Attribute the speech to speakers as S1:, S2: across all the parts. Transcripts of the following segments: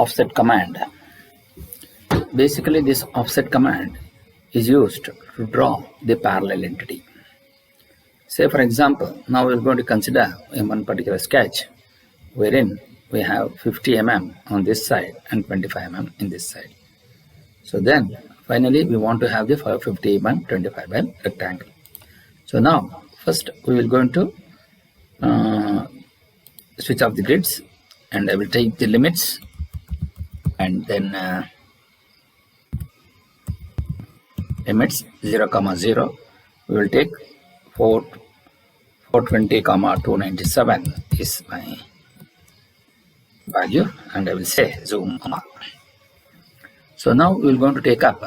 S1: offset command. Basically, this offset command is used to draw the parallel entity. Say for example, now we're going to consider in one particular sketch wherein we have 50 mm on this side and 25 mm in this side. So then finally we want to have the 50 mm 25 mm rectangle. So now first we will going to switch off the grids, and I will take the limits, and then limits 0, 0. We will take 420, 297 is my value, and I will say zoom on. So now we will going to take up.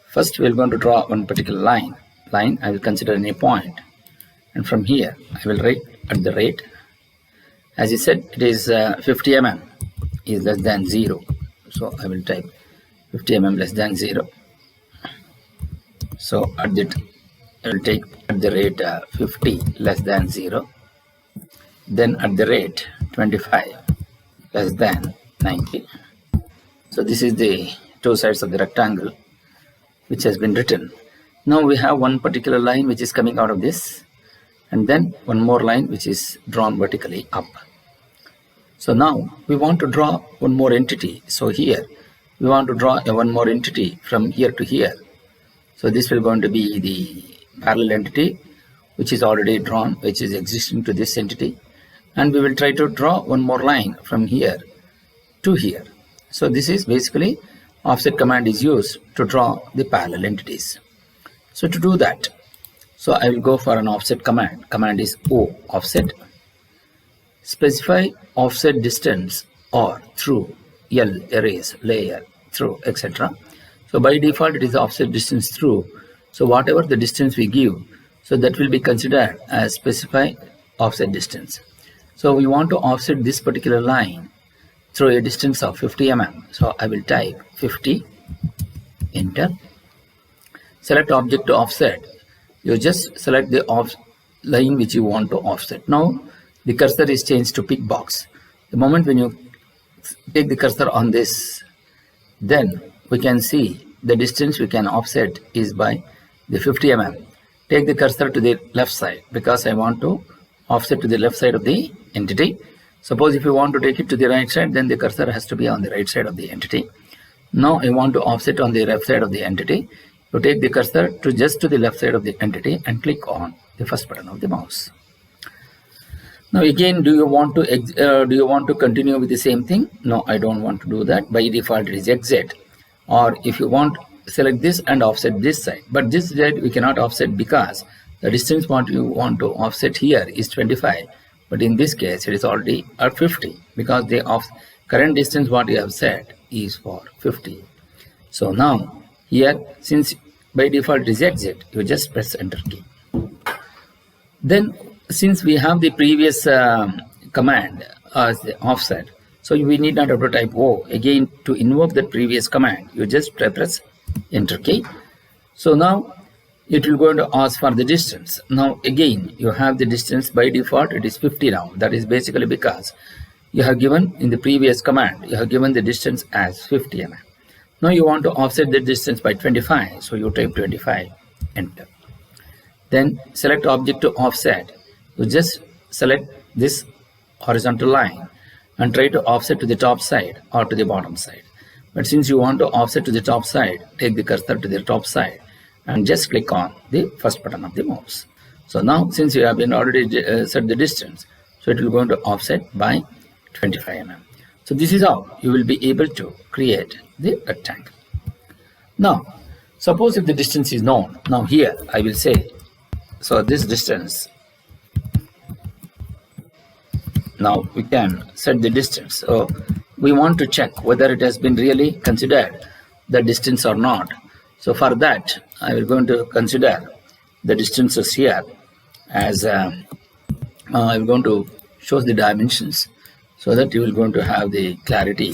S1: First we are going to draw one particular line. I will consider any point, and from here I will write at the rate. As you said, it is 50 mm is less than 0. So I will type 50 mm less than 0. So at that I will take at the rate 50 less than 0. Then at the rate 25 less than 90. So this is the two sides of the rectangle which has been written. Now we have one particular line which is coming out of this, and then one more line which is drawn vertically up. So now we want to draw one more entity. So here we want to draw one more entity from here to here. So this will going to be the parallel entity which is already drawn, which is existing to this entity, and we will try to draw one more line from here to here. So this is basically offset command is used to draw the parallel entities. So to do that, so I will go for an offset command. Command is O offset. Specify offset distance or through, L erase, layer, through, etc. So by default it is offset distance through. So whatever the distance we give, so that will be considered as specify offset distance. So we want to offset this particular line through a distance of 50 mm. So I will type 50, enter. Select object to offset. You just select the line which you want to offset. Now the cursor is changed to pick box. The moment when you take the cursor on this, then we can see the distance we can offset is by the 50 mm. Take the cursor to the left side because I want to offset to the left side of the entity. Suppose if you want to take it to the right side, then the cursor has to be on the right side of the entity. Now I want to offset on the left side of the entity. You take the cursor to just to the left side of the entity and click on the first button of the mouse. Now again, do you want to continue with the same thing? No, I don't want to do that. By default it is exit. Or if you want, select this and offset this side. But this side we cannot offset because the distance what you want to offset here is 25. But in this case it is already at 50 because the current distance what you have set is for 50. So now here, since by default it is exit, you just press enter key. Then since we have the previous command as the offset, so we need not have to type O. Again, to invoke the previous command, you just press enter key. So now it will go to ask for the distance. Now again, you have the distance by default, it is 50 now. That is basically because you have given in the previous command, you have given the distance as 50 mm. Now you want to offset the distance by 25. So you type 25, enter. Then select object to offset. You just select this horizontal line and try to offset to the top side or to the bottom side. But since you want to offset to the top side, take the cursor to the top side and just click on the first button of the mouse. So now since you have been already set the distance, so it will go into offset by 25 mm. So this is how you will be able to create the rectangle. Now suppose if the distance is known, now here I will say, so this distance, now we can set the distance. So we want to check whether it has been really considered the distance or not. So for that I will going to consider the distances here as I'm going to show the dimensions so that you will going to have the clarity.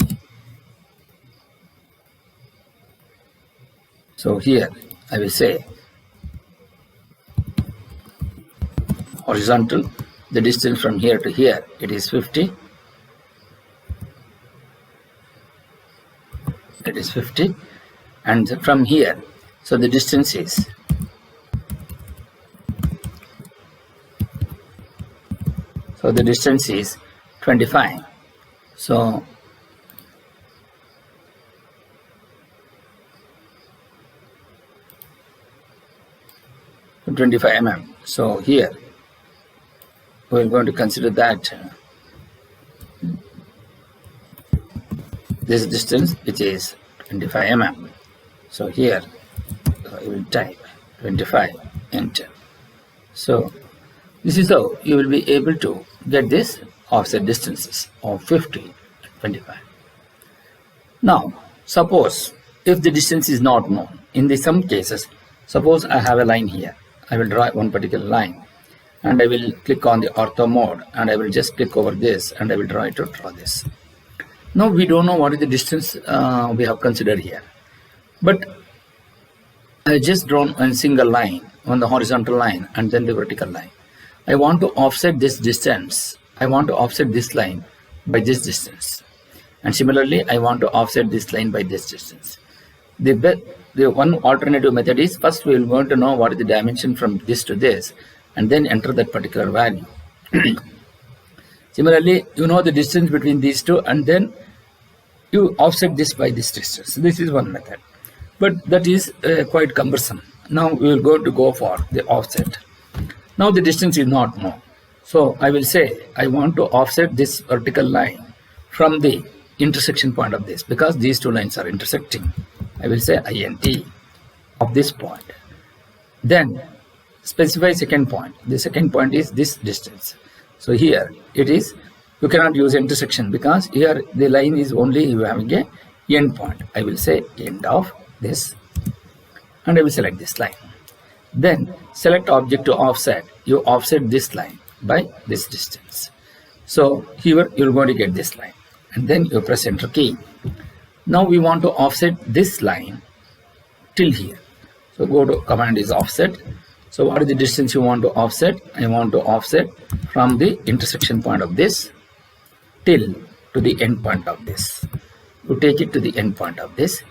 S1: So here I will say horizontal, the distance from here to here, it is 50. it is 50, and from here, so the distance is 25. So so 25 mm. So here we're going to consider that this distance, which is 25 mm. So here I will type 25, enter. So this is how you will be able to get this offset distances of 50 and 25. Now, suppose if the distance is not known, in some cases, suppose I have a line here. I will draw one particular line, and I will click on the ortho mode, and I will just click over this, and I will draw this. Now we don't know what is the distance we have considered here, but I just drawn a single line on the horizontal line and then the vertical line. I want to offset this distance. I want to offset this line by this distance, and similarly I want to offset this line by this distance. The one alternative method is, first we will going to know what is the dimension from this to this, and then enter that particular value. Similarly, you know the distance between these two, and then you offset this by this distance. This is one method, but that is quite cumbersome. Now we will go for the offset. Now the distance is not known, so I will say I want to offset this vertical line from the intersection point of this, because these two lines are intersecting. I will say int of this point. Then specify second point. The second point is this distance. So here it is, you cannot use intersection because here the line is only having a end point. I will say end of this, and I will select this line. Then select object to offset. You offset this line by this distance. So here you're going to get this line, and then you press enter key. Now we want to offset this line till here. So go to command is offset. So what is the distance you want to offset? I want to offset from the intersection point of this till to the end point of this. You take it to the end point of this,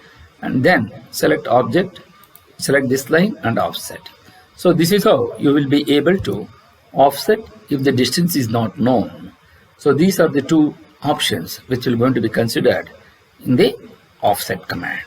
S1: and then select object, select this line and offset. So this is how you will be able to offset if the distance is not known. So these are the two options which will going to be considered in the offset command.